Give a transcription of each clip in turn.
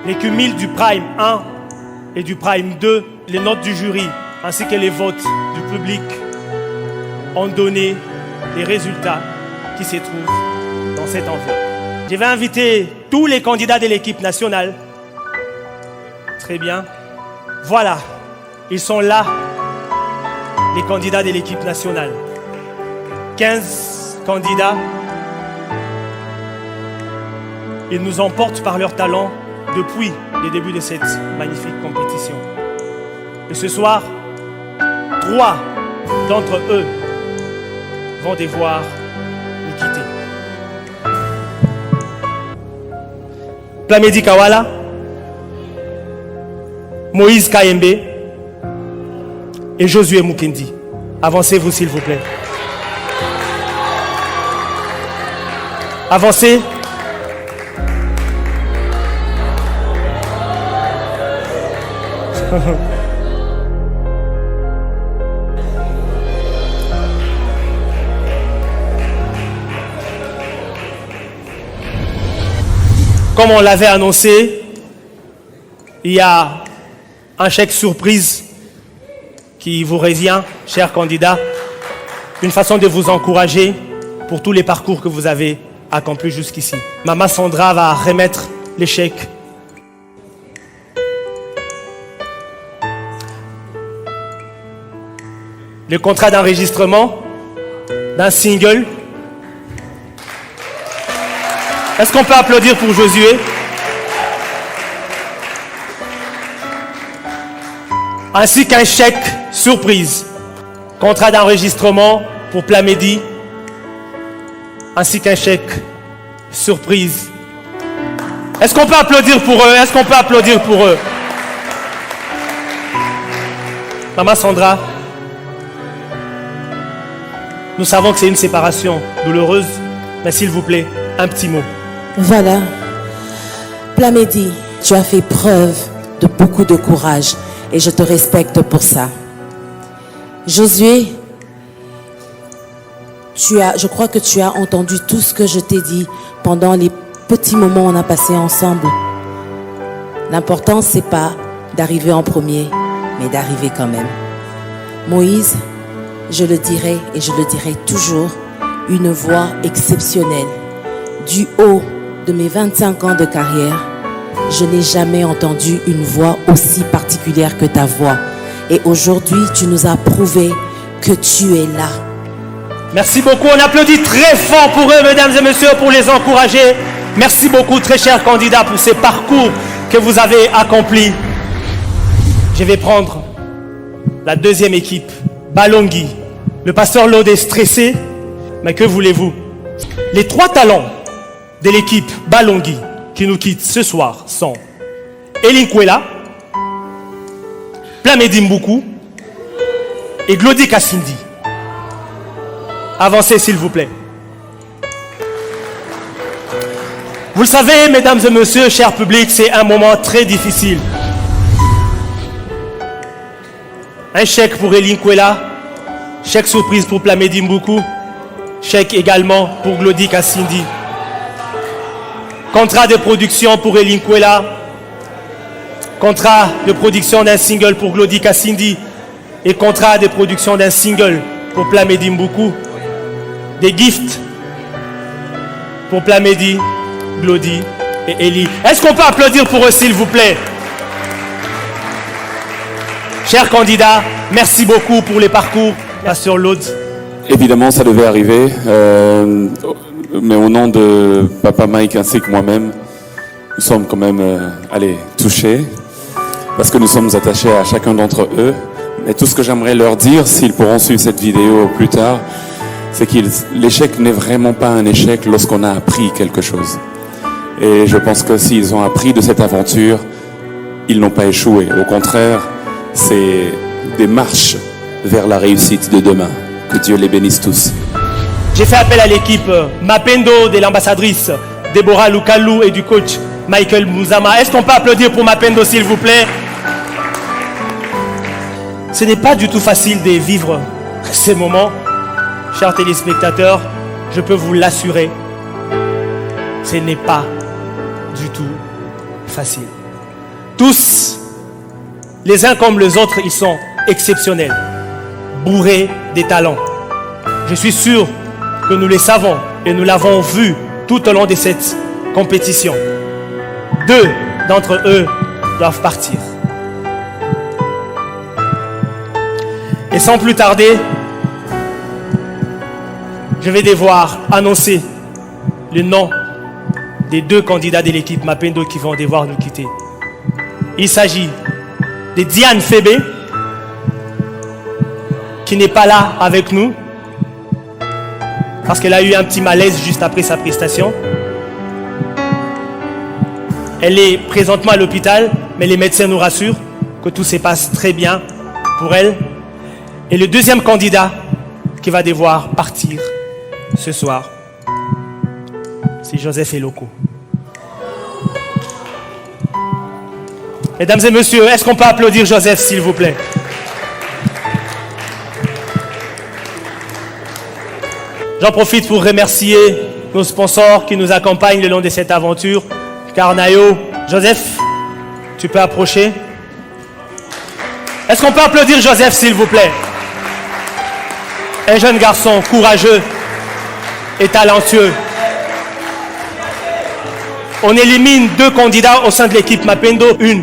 les cumuls du Prime 1 et du Prime 2, les notes du jury, ainsi que les votes du public ont donné les résultats qui se trouvent dans cette enveloppe. Je vais inviter tous les candidats de l'équipe nationale. Très bien. Voilà, ils sont là, les candidats de l'équipe nationale. 15 candidats. Ils nous emportent par leur talent depuis le début de cette magnifique compétition. Et ce soir, 3 d'entre eux vont devoir nous quitter. Plamedi Kawala, Moïse Kayembe et Josué Mukendi. Avancez-vous s'il vous plaît. Avancez. Comme on l'avait annoncé, il y a un chèque surprise qui vous revient, chers candidats, une façon de vous encourager pour tous les parcours que vous avez accomplis jusqu'ici. Maman Sandra va remettre les chèques. Le contrat d'enregistrement d'un single. Est-ce qu'on peut applaudir pour Josué? Ainsi qu'un chèque surprise. Contrat d'enregistrement pour Plamedi. Ainsi qu'un chèque surprise. Est-ce qu'on peut applaudir pour eux? Est-ce qu'on peut applaudir pour eux? Maman Sandra, nous savons que c'est une séparation douloureuse, mais s'il vous plaît, un petit mot. Voilà. Plamedi, tu as fait preuve de beaucoup de courage et je te respecte pour ça. Josué, je crois que tu as entendu tout ce que je t'ai dit pendant les petits moments qu'on a passés ensemble. L'important, c'est pas d'arriver en premier, mais d'arriver quand même. Moïse, je le dirai et je le dirai toujours, une voix exceptionnelle. Du haut de mes 25 ans de carrière, je n'ai jamais entendu une voix aussi particulière que ta voix. Et aujourd'hui, tu nous as prouvé que tu es là. Merci beaucoup. On applaudit très fort pour eux, mesdames et messieurs, pour les encourager. Merci beaucoup, très chers candidats, pour ces parcours que vous avez accomplis. Je vais prendre la deuxième équipe, Balongi. Le pasteur Lode est stressé, mais que voulez-vous? Les 3 talents de l'équipe Balongi qui nous quittent ce soir sont Elinkwela, Plamedi Mbuku et Glody Kassindi. Avancez s'il vous plaît. Vous le savez, mesdames et messieurs, cher public, c'est un moment très difficile. Un chèque pour Elinkwela, chèque surprise pour Plamedi Mbuku, chèque également pour Glody Kassindi. Contrat de production pour Elinkwela, contrat de production d'un single pour Glody Kassindi et contrat de production d'un single pour Plamedi Mbuku. Des gifts pour Plamedi, Glody et Eli. Est-ce qu'on peut applaudir pour eux s'il vous plaît? Chers candidats, merci beaucoup pour les parcours. Pasteur Lode. Évidemment, ça devait arriver, mais au nom de Papa Mike ainsi que moi-même, nous sommes quand même touchés, parce que nous sommes attachés à chacun d'entre eux. Mais tout ce que j'aimerais leur dire, s'ils pourront suivre cette vidéo plus tard, c'est que l'échec n'est vraiment pas un échec lorsqu'on a appris quelque chose. Et je pense que s'ils ont appris de cette aventure, ils n'ont pas échoué. Au contraire, c'est des marches vers la réussite de demain. Que Dieu les bénisse tous. J'ai fait appel à l'équipe Mapendo de l'ambassadrice Deborah Lukalou et du coach Michael Mouzama. Est-ce qu'on peut applaudir pour Mapendo s'il vous plaît? Ce n'est pas du tout facile de vivre ces moments. Chers téléspectateurs, je peux vous l'assurer, ce n'est pas du tout facile. Tous, les uns comme les autres, ils sont exceptionnels, bourrés des talents. Je suis sûr que nous les savons et nous l'avons vu tout au long de cette compétition. 2 d'entre eux doivent partir. Et sans plus tarder, je vais devoir annoncer le nom des 2 candidats de l'équipe Mapendo qui vont devoir nous quitter. Il s'agit de Diane Fébé, qui n'est pas là avec nous, parce qu'elle a eu un petit malaise juste après sa prestation. Elle est présentement à l'hôpital, mais les médecins nous rassurent que tout se passe très bien pour elle. Et le deuxième candidat qui va devoir partir ce soir, c'est Joseph Eloko. Mesdames et messieurs, est-ce qu'on peut applaudir Joseph, s'il vous plaît? J'en profite pour remercier nos sponsors qui nous accompagnent le long de cette aventure. Carnaio, Joseph, tu peux approcher. Est-ce qu'on peut applaudir Joseph, s'il vous plaît? Un jeune garçon courageux et talentueux. On élimine 2 candidats au sein de l'équipe Mapendo. Une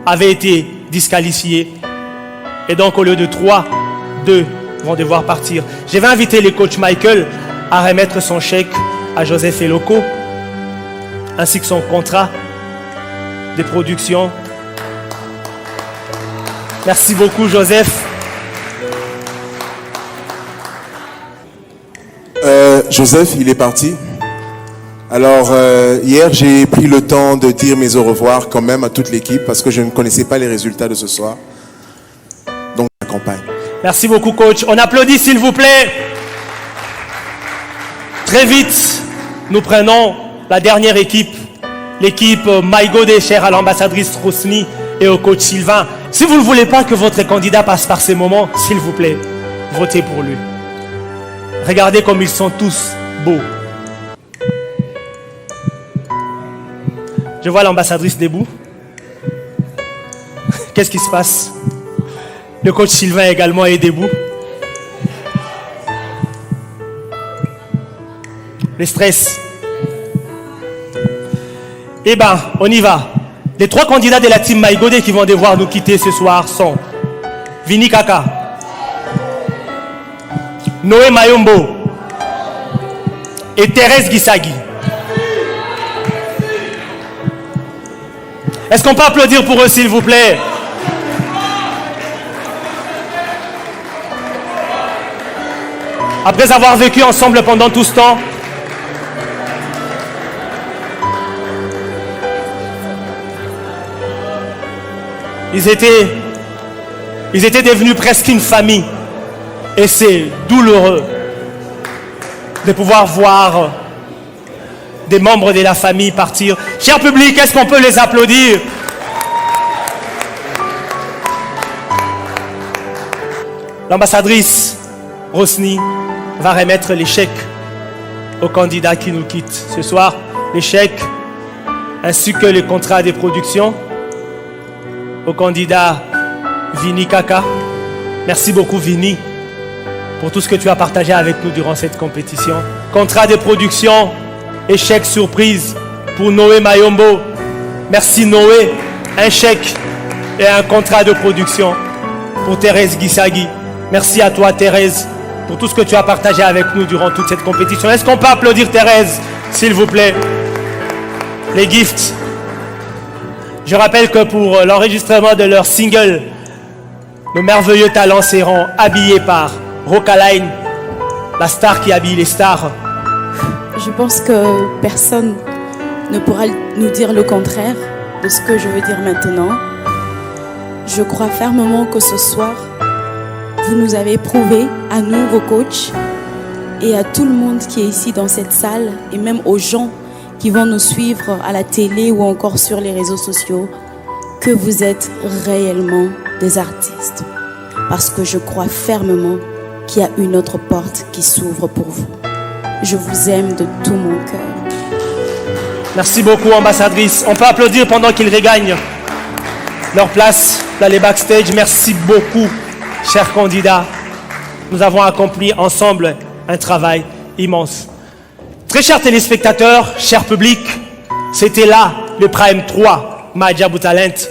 avait été disqualifiée. Et donc, au lieu de 3, 2 vont devoir partir. Je vais inviter le coach Michael à remettre son chèque à Joseph Eloko, ainsi que son contrat de production. Merci beaucoup, Joseph. Joseph, il est parti. Alors, hier, j'ai pris le temps de dire mes au revoir quand même à toute l'équipe parce que je ne connaissais pas les résultats de ce soir. Donc, la campagne. Merci beaucoup, coach. On applaudit, s'il vous plaît. Très vite, nous prenons la dernière équipe, l'équipe Maïgodé, chère à l'ambassadrice Rosny et au coach Sylvain. Si vous ne voulez pas que votre candidat passe par ces moments, s'il vous plaît, votez pour lui. Regardez comme ils sont tous beaux. Je vois l'ambassadrice debout. Qu'est-ce qui se passe? Le coach Sylvain également est debout. Le stress. Eh bien, on y va. Les 3 candidats de la team Maïgodé qui vont devoir nous quitter ce soir sont Vini Kaka, Noé Mayombo et Thérèse Gisagi. Est-ce qu'on peut applaudir pour eux, s'il vous plaît? Après avoir vécu ensemble pendant tout ce temps, ils étaient devenus presque une famille. Et c'est douloureux de pouvoir voir des membres de la famille partir. Cher public, est-ce qu'on peut les applaudir? L'ambassadrice Rosny va remettre les chèques aux candidats qui nous quittent ce soir. Les chèques ainsi que les contrats de production au candidat Vini Kaka. Merci beaucoup, Vini, pour tout ce que tu as partagé avec nous durant cette compétition. Contrat de production et chèque surprise pour Noé Mayombo. Merci, Noé. Un chèque et un contrat de production pour Thérèse Gisagi. Merci à toi, Thérèse, pour tout ce que tu as partagé avec nous durant toute cette compétition. Est-ce qu'on peut applaudir Thérèse, s'il vous plaît? Les gifts. Je rappelle que pour l'enregistrement de leur single, nos merveilleux talents seront habillés par Rocaline, la star qui habille les stars. Je pense que personne ne pourra nous dire le contraire de ce que je veux dire maintenant. Je crois fermement que ce soir, vous nous avez prouvé, à nous, vos coachs, et à tout le monde qui est ici dans cette salle, et même aux gens qui vont nous suivre à la télé ou encore sur les réseaux sociaux, que vous êtes réellement des artistes. Parce que je crois fermement qu'il y a une autre porte qui s'ouvre pour vous. Je vous aime de tout mon cœur. Merci beaucoup, ambassadrice. On peut applaudir pendant qu'il regagne. leur place dans les backstage. Merci beaucoup, chers candidats. Nous avons accompli ensemble un travail immense. Très chers téléspectateurs, cher public, c'était là le Prime 3, My Djabou Talent.